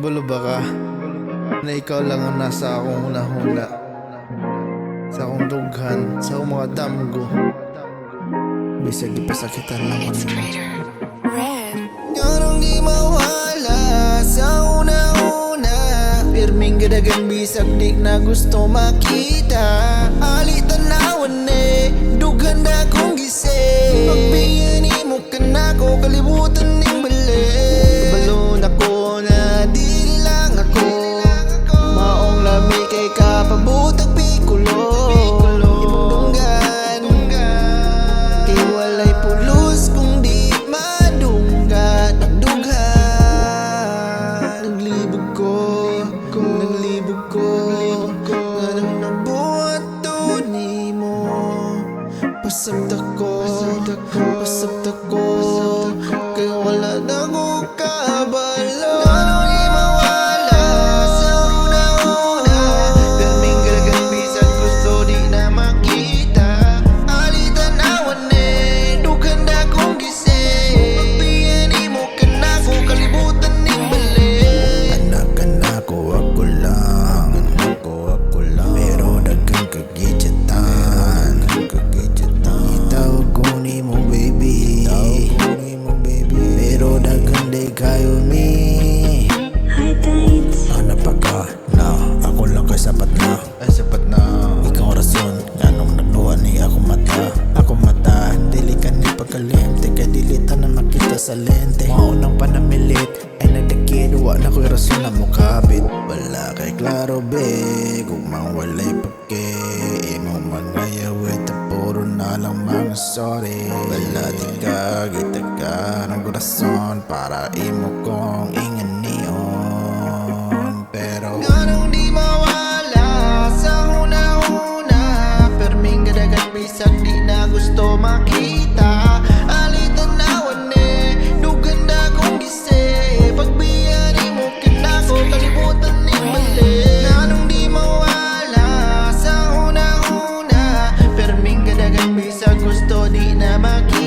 Bulo ba ka? Na ikaw lang ang nasa akong hunahuna, sa akong dughan, sa akong mga damgo. Bisag di pasakitan lang ko nimo. Nganong di mawala sa una-una, pirming gadagan bisag di na gusto makita. Ali tanawan dughan na kong gising. Pagbiyan mo ka na ko, kalibutan ning bali. Balon ako na di lang ako, maong lami kay kapabutag pikulo. Imong dunggan kay walay pulos kung di madunggan. Ang dughan naglibog ko, naglibog ko. Ganang nabuhat to nimo, pasabta ko, pasabta ko. Kay wala na ko kabalo. Nganong di mawala sa una-una, pirming gadagan bisag gusto di na makita. Ali tanawan dughan na kong gising. Pagbiyan mo ka na ko, kalibutan ning bali. Anak ko, ako lang, pero dagang kagidjatan. Itawag ko ni mo baby, pero dagang day kayo mi. Ano pa ka na, ako lang kay sapat na. Ay sapat na. Ikaw rason, ganong nagluha ni ako mata, dili ka ni pagkalimte, kay dilita na makita sa lente. Maunang panamilit, ay nagdakid, wa na ko'y rason na mukabit. Wala kay klaro be, kung mawalay pagke, imo man ngayawit, puro na lang mga sorry. Wala di ka, kita ka ng rason, para imo kong inganion. Pero Nganong di mawala sa una-una, pirming gadagan bisag di na gusto makita. Ali tanawan dughan na kong gising. Pagbiyan mo kinako, kalibutan ning bali. Nganong di mawala sa una-una, pirming gadagan bisag gusto di na makita.